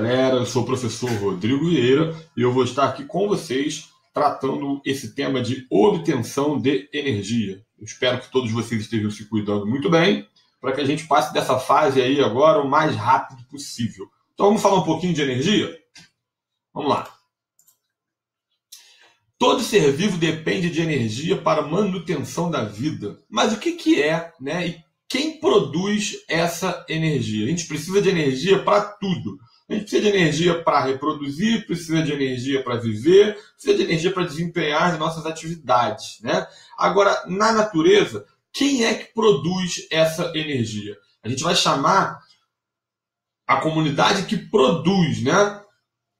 Galera, eu sou o professor Rodrigo Vieira e eu vou estar aqui com vocês tratando esse tema de obtenção de energia. Eu espero que todos vocês estejam se cuidando muito bem para que a gente passe dessa fase aí agora o mais rápido possível. Então vamos falar um pouquinho de energia? Vamos lá. Todo ser vivo depende de energia para a manutenção da vida. Mas o que é, né? E quem produz essa energia? A gente precisa de energia para tudo. A gente precisa de energia para reproduzir, precisa de energia para viver, precisa de energia para desempenhar as nossas atividades, né? Agora, na natureza, quem é que produz essa energia? A gente vai chamar a comunidade que produz, né,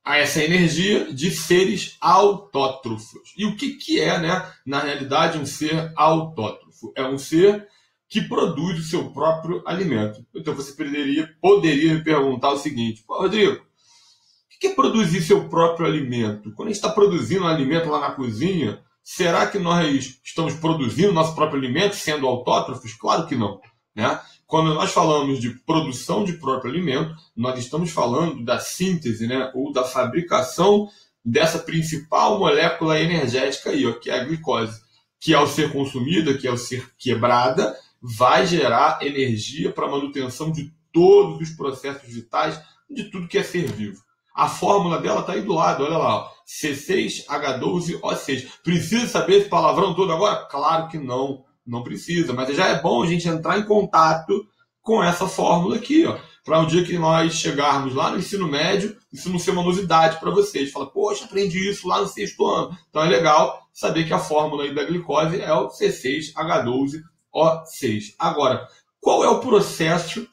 essa energia de seres autótrofos. E o que é, né, na realidade, um ser autótrofo? É um ser que produz o seu próprio alimento. Então você poderia me perguntar o seguinte: Rodrigo, o que é produzir seu próprio alimento? Quando a gente está produzindo um alimento lá na cozinha, será que nós estamos produzindo nosso próprio alimento sendo autótrofos? Claro que não, né? Quando nós falamos de produção de próprio alimento, nós estamos falando da síntese, né, ou da fabricação dessa principal molécula energética aí, ó, que é a glicose, que ao ser consumida, que ao ser quebrada, vai gerar energia para a manutenção de todos os processos vitais, de tudo que é ser vivo. A fórmula dela está aí do lado, olha lá, ó, C6H12O6. Precisa saber esse palavrão todo agora? Claro que não, não precisa, mas já é bom a gente entrar em contato com essa fórmula aqui, ó, para um dia que nós chegarmos lá no ensino médio, isso não ser uma novidade para vocês. Fala, poxa, aprendi isso lá no 6º ano. Então é legal saber que a fórmula aí da glicose é o C6H12O6. Agora, qual é o processo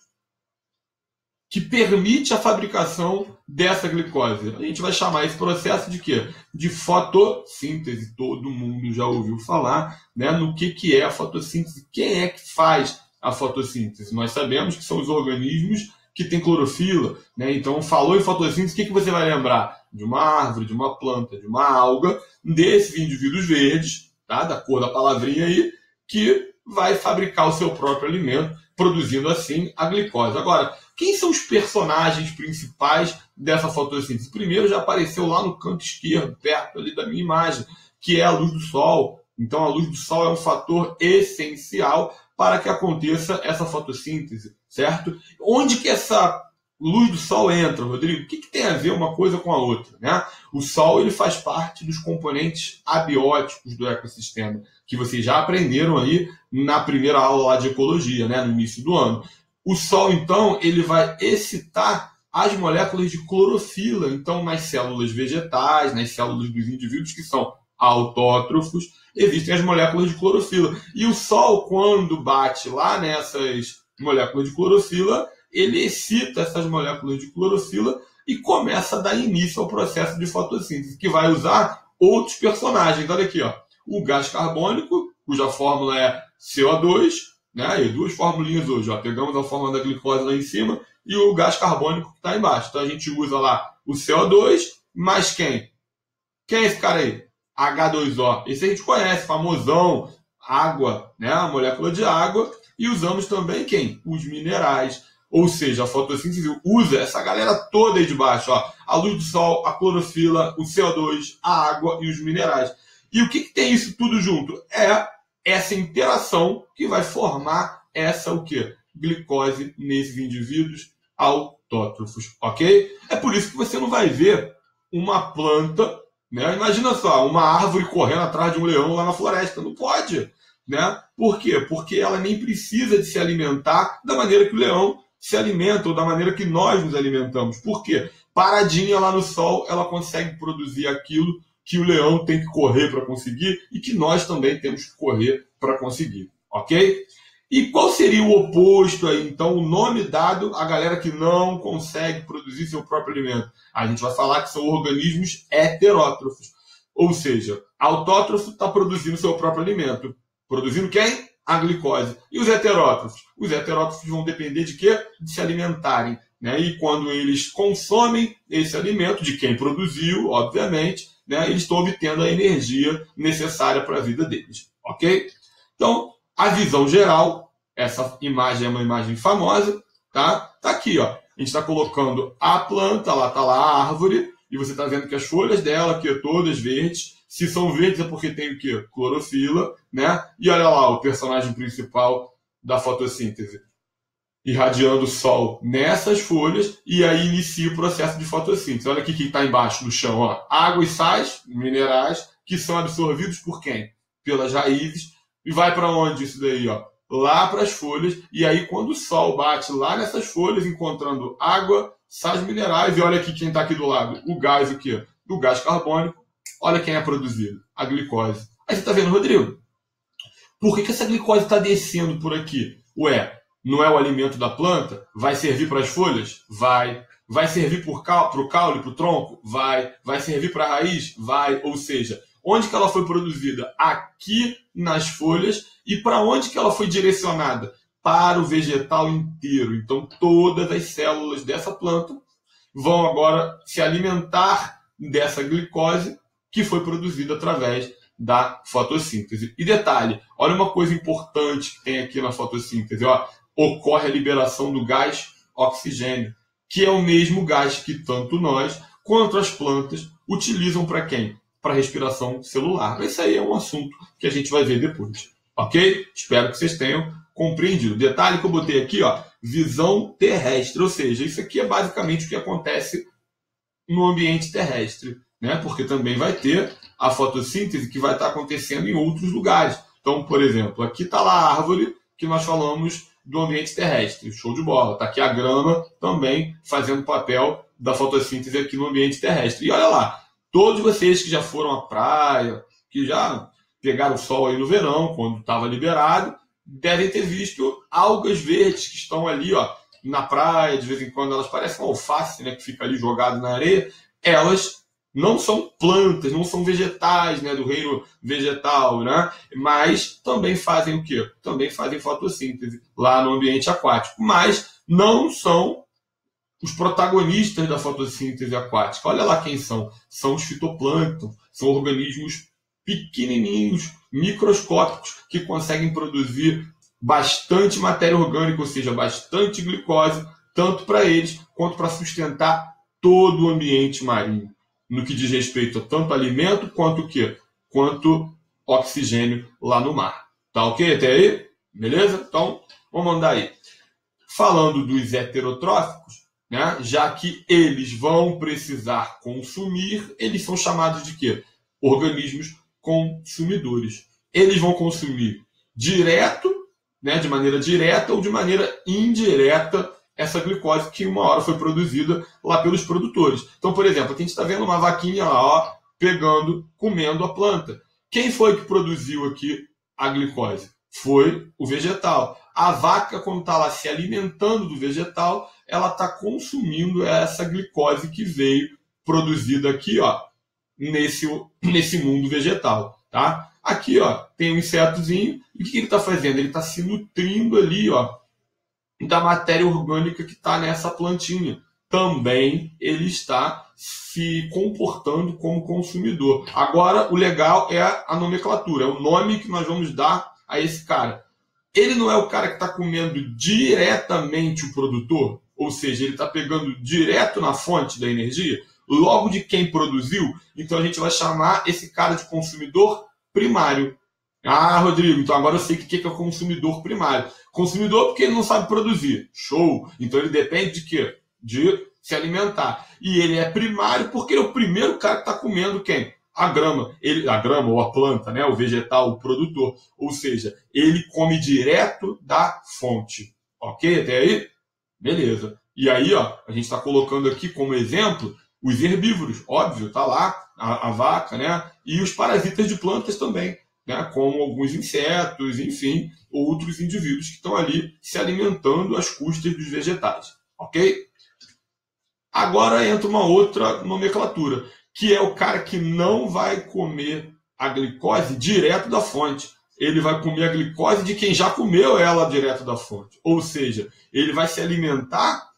que permite a fabricação dessa glicose? A gente vai chamar esse processo de quê? De fotossíntese. Todo mundo já ouviu falar, né, no que é a fotossíntese. Quem é que faz a fotossíntese? Nós sabemos que são os organismos que têm clorofila, né? Então, falou em fotossíntese, o que você vai lembrar? De uma árvore, de uma planta, de uma alga, desses indivíduos verdes, tá? Da cor da palavrinha aí, que vai fabricar o seu próprio alimento, produzindo assim a glicose. Agora, quem são os personagens principais dessa fotossíntese? Primeiro já apareceu lá no canto esquerdo, perto ali da minha imagem, que é a luz do sol. Então a luz do sol é um fator essencial para que aconteça essa fotossíntese, certo? Onde que essa luz do sol entra, Rodrigo? O que tem a ver uma coisa com a outra, né? O sol, ele faz parte dos componentes abióticos do ecossistema, que vocês já aprenderam aí na primeira aula lá de ecologia, né, no início do ano. O sol, então, ele vai excitar as moléculas de clorofila. Então, nas células vegetais, nas células dos indivíduos que são autótrofos, existem as moléculas de clorofila. E o sol, quando bate lá nessas moléculas de clorofila, ele excita essas moléculas de clorofila e começa a dar início ao processo de fotossíntese, que vai usar outros personagens. Olha aqui, ó, o gás carbônico, cuja fórmula é CO2, né? E duas formulinhas hoje, ó. Pegamos a fórmula da glicose lá em cima e o gás carbônico que está embaixo. Então a gente usa lá o CO2, mais quem? Quem é esse cara aí? H2O. Esse a gente conhece, famosão, água, né? A molécula de água. E usamos também quem? Os minerais. Ou seja, a fotossíntese usa essa galera toda aí de baixo, ó. A luz do sol, a clorofila, o CO2, a água e os minerais. E o que tem isso tudo junto? É essa interação que vai formar essa o quê? Glicose nesses indivíduos autótrofos, ok? É por isso que você não vai ver uma planta, né? Imagina só, uma árvore correndo atrás de um leão lá na floresta. Não pode, né? Por quê? Porque ela nem precisa de se alimentar da maneira que o leão se alimenta ou da maneira que nós nos alimentamos. Por quê? Paradinha lá no sol, ela consegue produzir aquilo que o leão tem que correr para conseguir e que nós também temos que correr para conseguir, ok? E qual seria o oposto aí? Então, o nome dado à galera que não consegue produzir seu próprio alimento. A gente vai falar que são organismos heterótrofos. Ou seja, autótrofo está produzindo seu próprio alimento. Produzindo quem? A glicose. E os heterótrofos? Os heterótrofos vão depender de quê? De se alimentarem, né? E quando eles consomem esse alimento, de quem produziu, obviamente, né, eles estão obtendo a energia necessária para a vida deles, ok? Então, a visão geral, essa imagem é uma imagem famosa, tá? Tá aqui, ó. A gente está colocando a planta, lá está lá a árvore, e você está vendo que as folhas dela aqui todas verdes. Se são verdes é porque tem o quê? Clorofila, né? E olha lá o personagem principal da fotossíntese, irradiando o sol nessas folhas, e aí inicia o processo de fotossíntese. Olha aqui que está embaixo no chão, ó. Água e sais, minerais, que são absorvidos por quem? Pelas raízes. E vai para onde isso daí, ó? Lá para as folhas. E aí quando o sol bate lá nessas folhas, encontrando água, sais minerais, e olha aqui quem está aqui do lado, o gás, o quê? O gás carbônico. Olha quem é produzido, a glicose. Aí você está vendo, Rodrigo, por que essa glicose está descendo por aqui? Ué, não é o alimento da planta? Vai servir para as folhas? Vai. Vai servir para o caule, para o tronco? Vai. Vai servir para a raiz? Vai. Ou seja, onde que ela foi produzida? Aqui nas folhas. E para onde que ela foi direcionada? Para o vegetal inteiro. Então todas as células dessa planta vão agora se alimentar dessa glicose que foi produzida através da fotossíntese. E detalhe, olha uma coisa importante que tem aqui na fotossíntese, ó, ocorre a liberação do gás oxigênio, que é o mesmo gás que tanto nós quanto as plantas utilizam para quem? Para respiração celular. Esse aí é um assunto que a gente vai ver depois, ok? Espero que vocês tenham compreendido. Detalhe que eu botei aqui, ó, visão terrestre, ou seja, isso aqui é basicamente o que acontece no ambiente terrestre, né? Porque também vai ter a fotossíntese que vai estar acontecendo em outros lugares. Então, por exemplo, aqui está lá a árvore que nós falamos do ambiente terrestre. Show de bola. Está aqui a grama também fazendo papel da fotossíntese aqui no ambiente terrestre. E olha lá, todos vocês que já foram à praia, que já pegaram o sol aí no verão, quando estava liberado, devem ter visto algas verdes que estão ali, ó, na praia. De vez em quando elas parecem uma alface, né, que fica ali jogado na areia. Elas não são plantas, não são vegetais, né, do reino vegetal, né? Mas também fazem o quê? Também fazem fotossíntese lá no ambiente aquático. Mas não são os protagonistas da fotossíntese aquática. Olha lá quem são. São os fitoplâncton, são organismos pequenininhos, microscópicos, que conseguem produzir bastante matéria orgânica, ou seja, bastante glicose, tanto para eles quanto para sustentar todo o ambiente marinho, no que diz respeito a tanto alimento quanto o quê? Quanto oxigênio lá no mar. Tá ok até aí? Beleza? Então, vamos andar aí. Falando dos heterotróficos, né, já que eles vão precisar consumir, eles são chamados de quê? Organismos consumidores. Eles vão consumir direto, né, de maneira direta ou de maneira indireta, essa glicose que uma hora foi produzida lá pelos produtores. Então, por exemplo, aqui a gente está vendo uma vaquinha lá, ó, pegando, comendo a planta. Quem foi que produziu aqui a glicose? Foi o vegetal. A vaca, quando está lá se alimentando do vegetal, ela está consumindo essa glicose que veio produzida aqui, ó, nesse mundo vegetal, tá? Aqui, ó, tem um insetozinho. E o que ele está fazendo? Ele está se nutrindo ali, ó, da matéria orgânica que está nessa plantinha. Também ele está se comportando como consumidor. Agora, o legal é a nomenclatura, é o nome que nós vamos dar a esse cara. Ele não é o cara que está comendo diretamente o produtor, ou seja, ele está pegando direto na fonte da energia, logo de quem produziu. Então a gente vai chamar esse cara de consumidor primário. Ah, Rodrigo, então agora eu sei o que é consumidor primário. Consumidor porque ele não sabe produzir. Show! Então ele depende de quê? De se alimentar. E ele é primário porque ele é o primeiro cara que está comendo quem? A grama. A grama ou a planta, né? O vegetal, o produtor. Ou seja, ele come direto da fonte. Ok? Até aí? Beleza. E aí, ó, a gente está colocando aqui como exemplo os herbívoros. Óbvio, tá lá a vaca, né? E os parasitas de plantas também, né, como alguns insetos, enfim, outros indivíduos que estão ali se alimentando às custas dos vegetais. Ok? Agora entra uma outra nomenclatura, que é o cara que não vai comer a glicose direto da fonte. Ele vai comer a glicose de quem já comeu ela direto da fonte. Ou seja, ele vai se alimentar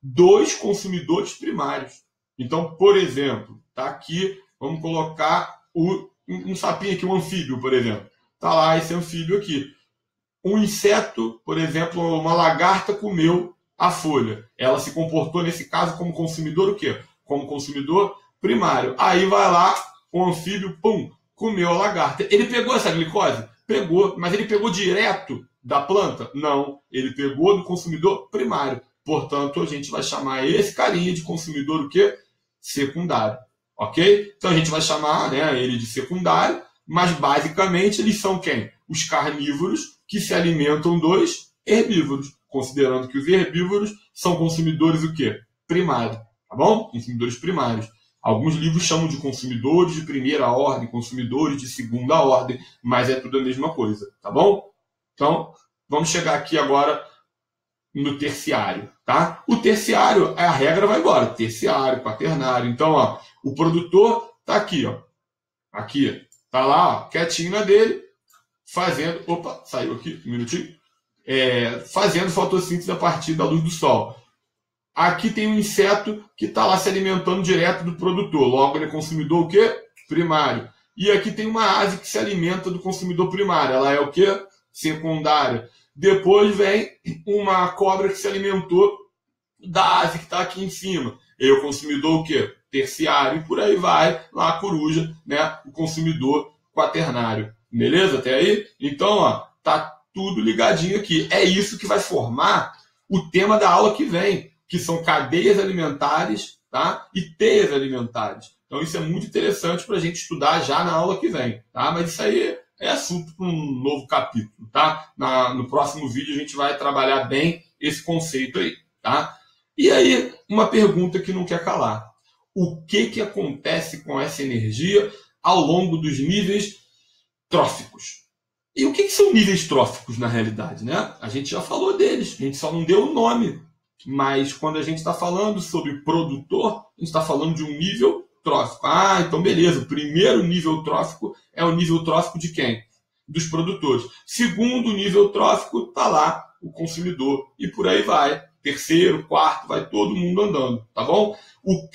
dos consumidores primários. Então, por exemplo, tá aqui, vamos colocar um sapinho aqui, um anfíbio, por exemplo. Está lá esse anfíbio aqui. Um inseto, por exemplo, uma lagarta comeu a folha, ela se comportou nesse caso como consumidor o quê? Como consumidor primário. Aí vai lá, o anfíbio, pum, comeu a lagarta. Ele pegou essa glicose? Pegou, mas ele pegou direto da planta? Não, ele pegou do consumidor primário. Portanto, a gente vai chamar esse carinha de consumidor o quê? Secundário. Ok? Então a gente vai chamar, né, ele de secundário, mas basicamente eles são quem? Os carnívoros que se alimentam dos herbívoros, considerando que os herbívoros são consumidores o quê? Primário, tá bom? Consumidores primários. Alguns livros chamam de consumidores de primeira ordem, consumidores de segunda ordem, mas é tudo a mesma coisa, tá bom? Então, vamos chegar aqui agora no terciário, tá? O terciário, a regra vai embora, terciário, quaternário. Então, ó, o produtor tá aqui, ó. Aqui, tá lá, ó, quietinho na dele, fazendo... Opa, saiu aqui, um minutinho. Fazendo fotossíntese a partir da luz do sol. Aqui tem um inseto que está lá se alimentando direto do produtor. Logo, ele é consumidor o quê? Primário. E aqui tem uma ave que se alimenta do consumidor primário. Ela é o quê? Secundária. Depois vem uma cobra que se alimentou da ave que está aqui em cima. E o consumidor o quê? Terciário. E por aí vai, lá a coruja, né? O consumidor quaternário. Beleza? Até aí? Então, ó, tá tudo ligadinho aqui. É isso que vai formar o tema da aula que vem, que são cadeias alimentares, tá? E teias alimentares. Então isso é muito interessante para a gente estudar já na aula que vem, tá? Mas isso aí é assunto para um novo capítulo, tá? No próximo vídeo a gente vai trabalhar bem esse conceito aí, tá? E aí, uma pergunta que não quer calar. O que acontece com essa energia ao longo dos níveis tróficos? E o que são níveis tróficos na realidade, né? A gente já falou deles, a gente só não deu o nome. Mas quando a gente está falando sobre produtor, a gente está falando de um nível trófico. Ah, então beleza, o primeiro nível trófico é o nível trófico de quem? Dos produtores. Segundo nível trófico, está lá o consumidor. E por aí vai. Terceiro, quarto, vai todo mundo andando, tá bom?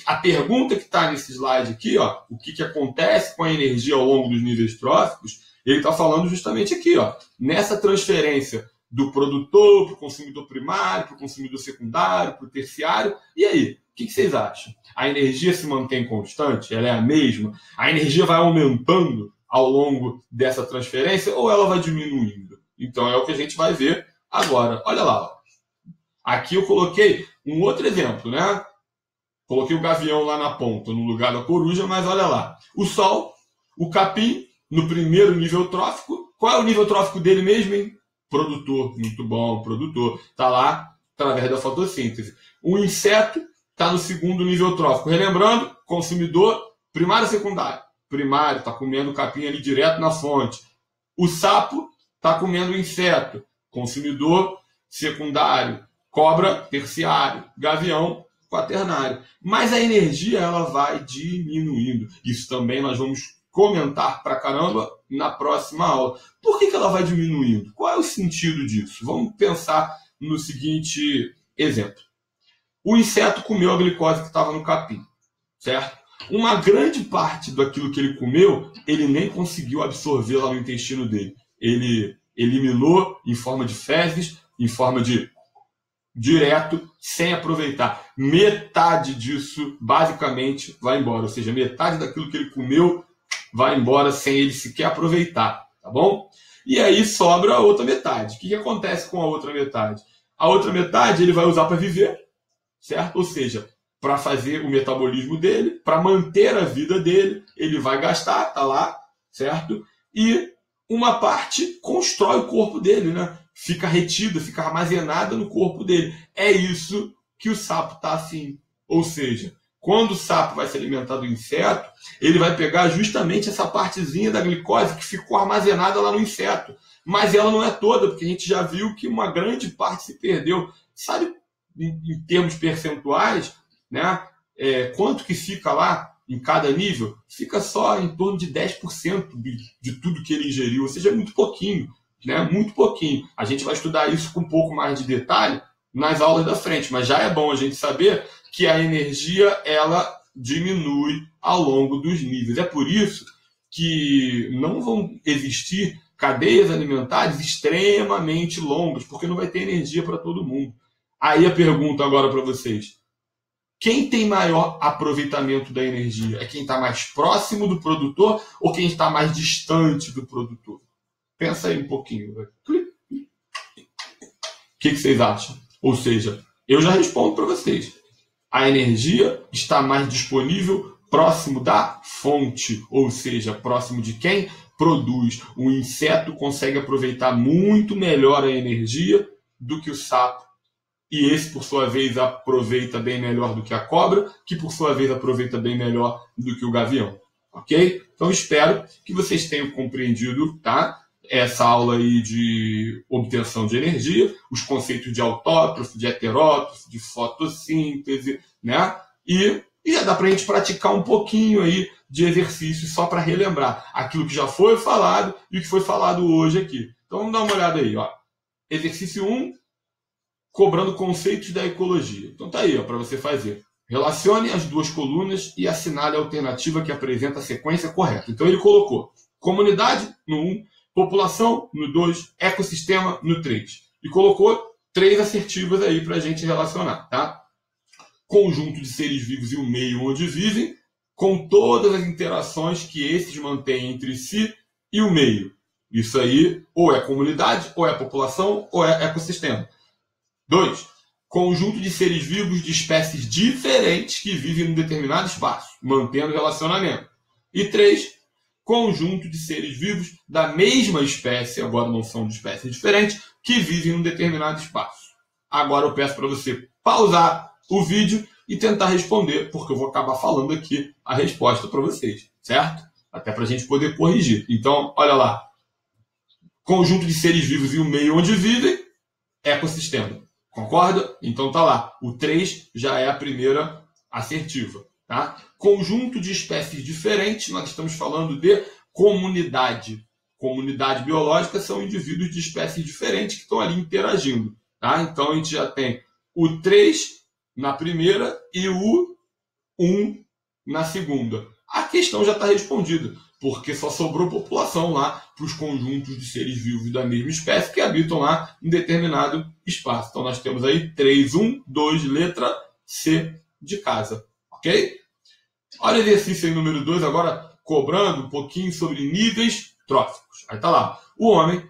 A pergunta que está nesse slide aqui, ó, o que acontece com a energia ao longo dos níveis tróficos, ele está falando justamente aqui, ó, nessa transferência do produtor para o consumidor primário, para o consumidor secundário, para o terciário. E aí, o que vocês acham? A energia se mantém constante? Ela é a mesma? A energia vai aumentando ao longo dessa transferência ou ela vai diminuindo? Então é o que a gente vai ver agora. Olha lá. Ó. Aqui eu coloquei um outro exemplo, né? Coloquei o gavião lá na ponta, no lugar da coruja, mas olha lá. O sol, o capim, no primeiro nível trófico. Qual é o nível trófico dele mesmo, hein? Produtor, muito bom, produtor. Está lá através da fotossíntese. O inseto está no segundo nível trófico. Relembrando, consumidor primário ou secundário? Primário, está comendo o capim ali direto na fonte. O sapo está comendo o inseto. Consumidor secundário. Cobra, terciário. Gavião, quaternário. Mas a energia ela vai diminuindo. Isso também nós vamos comentar pra caramba na próxima aula. Por que ela vai diminuindo? Qual é o sentido disso? Vamos pensar no seguinte exemplo. O inseto comeu a glicose que estava no capim, certo? Uma grande parte daquilo que ele comeu, ele nem conseguiu absorver lá no intestino dele. Ele eliminou em forma de fezes, em forma de direto, sem aproveitar. Metade disso, basicamente, vai embora. Ou seja, metade daquilo que ele comeu vai embora sem ele sequer aproveitar, tá bom? E aí sobra a outra metade. O que acontece com a outra metade? A outra metade ele vai usar para viver, certo? Ou seja, para fazer o metabolismo dele, para manter a vida dele, ele vai gastar, tá lá, certo? E uma parte constrói o corpo dele, né? Fica retida, fica armazenada no corpo dele. É isso que o sapo tá assim. Ou seja, quando o sapo vai se alimentar do inseto, ele vai pegar justamente essa partezinha da glicose que ficou armazenada lá no inseto. Mas ela não é toda, porque a gente já viu que uma grande parte se perdeu. Sabe, em termos percentuais, né, quanto que fica lá em cada nível? Fica só em torno de 10% de tudo que ele ingeriu. Ou seja, é muito pouquinho. Né, muito pouquinho. A gente vai estudar isso com um pouco mais de detalhe nas aulas da frente, mas já é bom a gente saber que a energia ela diminui ao longo dos níveis. É por isso que não vão existir cadeias alimentares extremamente longas, porque não vai ter energia para todo mundo. Aí a pergunta agora para vocês. Quem tem maior aproveitamento da energia? É quem está mais próximo do produtor ou quem está mais distante do produtor? Pensa aí um pouquinho. O que vocês acham? Ou seja, eu já respondo para vocês. A energia está mais disponível próximo da fonte, ou seja, próximo de quem produz. O inseto consegue aproveitar muito melhor a energia do que o sapo. E esse, por sua vez, aproveita bem melhor do que a cobra, que, por sua vez, aproveita bem melhor do que o gavião. Ok? Então, espero que vocês tenham compreendido, tá? Essa aula aí de obtenção de energia, os conceitos de autótrofo, de heterótrofo, de fotossíntese, né? E já dá para a gente praticar um pouquinho aí de exercício só para relembrar aquilo que já foi falado e o que foi falado hoje aqui. Então, vamos dar uma olhada aí, ó. Exercício 1. Cobrando conceitos da ecologia. Então tá aí, para você fazer. Relacione as duas colunas e assinale a alternativa que apresenta a sequência correta. Então ele colocou comunidade no 1, população no 2, ecossistema no 3. E colocou 3 assertivas aí para a gente relacionar, tá? Conjunto de seres vivos e o meio onde vivem, com todas as interações que esses mantêm entre si e o meio. Isso aí ou é comunidade, ou é população, ou é ecossistema. 2. Conjunto de seres vivos de espécies diferentes que vivem em um determinado espaço, mantendo relacionamento. E 3. Conjunto de seres vivos da mesma espécie, agora não são de espécies diferentes, que vivem em um determinado espaço. Agora eu peço para você pausar o vídeo e tentar responder, porque eu vou acabar falando aqui a resposta para vocês, certo? Até para a gente poder corrigir. Então, olha lá. Conjunto de seres vivos e o meio onde vivem, ecossistema. Concorda? Então tá lá. O 3 já é a primeira assertiva. Tá? Conjunto de espécies diferentes, nós estamos falando de comunidade. Comunidade biológica são indivíduos de espécies diferentes que estão ali interagindo. Tá? Então a gente já tem o 3 na primeira e o 1 na segunda. A questão já está respondida, porque só sobrou população lá para os conjuntos de seres vivos da mesma espécie que habitam lá em determinado espaço. Então nós temos aí 3, 1, 2, letra C de casa. Ok? Olha o exercício aí número 2, agora cobrando um pouquinho sobre níveis tróficos. Aí está lá. O homem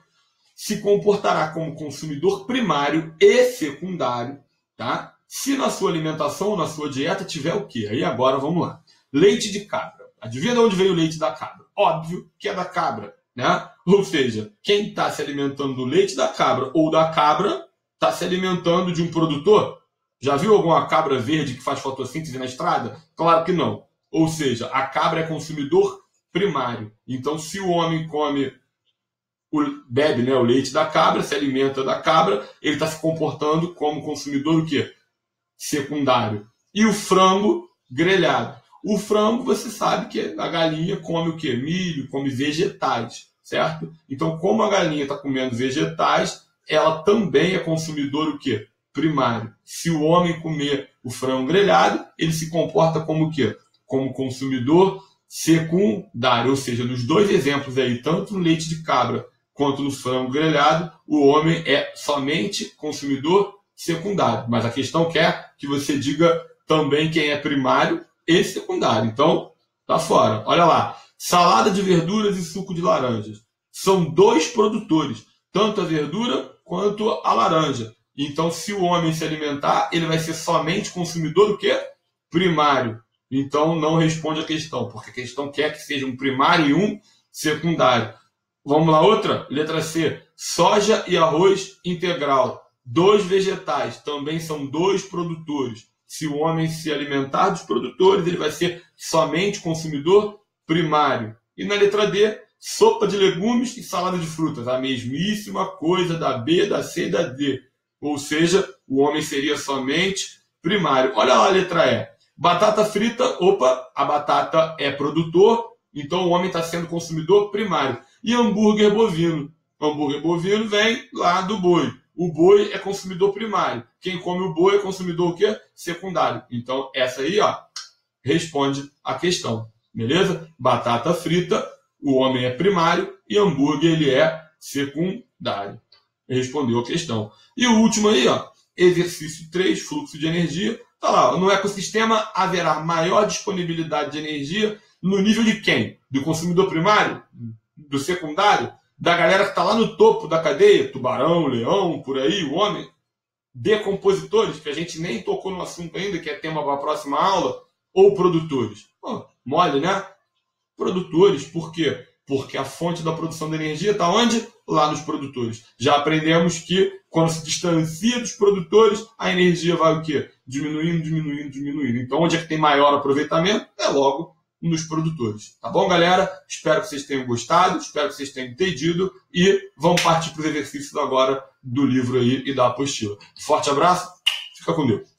se comportará como consumidor primário e secundário, tá? Se na sua alimentação ou na sua dieta tiver o quê? Aí agora vamos lá. Leite de cabra. Adivinha de onde veio o leite da cabra? Óbvio que é da cabra, né? Ou seja, quem está se alimentando do leite da cabra ou da cabra está se alimentando de um produtor? Já viu alguma cabra verde que faz fotossíntese na estrada? Claro que não. Ou seja, a cabra é consumidor primário. Então, se o homem bebe, né, o leite da cabra, se alimenta da cabra, ele está se comportando como consumidor o quê? Secundário. E o frango grelhado. O frango, você sabe que a galinha come o quê? Milho, come vegetais, certo? Então, como a galinha está comendo vegetais, ela também é consumidor o quê? Primário. Se o homem comer o frango grelhado, ele se comporta como o quê? Como consumidor secundário. Ou seja, nos dois exemplos aí, tanto no leite de cabra quanto no frango grelhado, o homem é somente consumidor secundário. Mas a questão quer que você diga também quem é primário e secundário. Então, tá fora. Olha lá. Salada de verduras e suco de laranjas. São 2 produtores, tanto a verdura quanto a laranja. Então, se o homem se alimentar, ele vai ser somente consumidor do quê? Primário. Então, não responde a questão, porque a questão quer que seja um primário e um secundário. Vamos lá, outra? Letra C. Soja e arroz integral. 2 vegetais, também são 2 produtores. Se o homem se alimentar dos produtores, ele vai ser somente consumidor primário. E na letra D, sopa de legumes e salada de frutas. A mesmíssima coisa da B, da C e da D. Ou seja, o homem seria somente primário. Olha lá a letra E. Batata frita, opa, a batata é produtor, então o homem está sendo consumidor primário. E hambúrguer bovino. Hambúrguer bovino vem lá do boi. O boi é consumidor primário. Quem come o boi é consumidor o quê? Secundário. Então, essa aí, ó, responde a questão. Beleza? Batata frita, o homem é primário e hambúrguer, ele é secundário. Respondeu a questão. E o último aí, ó, exercício 3, fluxo de energia, está lá, no ecossistema haverá maior disponibilidade de energia no nível de quem? Do consumidor primário? Do secundário? Da galera que está lá no topo da cadeia? Tubarão, leão, por aí, o homem? Decompositores, que a gente nem tocou no assunto ainda, que é tema para a próxima aula? Ou produtores? Pô, mole, né? Produtores, por quê? Porque a fonte da produção de energia está onde? Lá nos produtores. Já aprendemos que quando se distancia dos produtores, a energia vai o quê? Diminuindo, diminuindo, diminuindo. Então, onde é que tem maior aproveitamento? É logo nos produtores. Tá bom, galera? Espero que vocês tenham gostado, espero que vocês tenham entendido e vamos partir para os exercícios agora do livro aí e da apostila. Forte abraço, fica com Deus.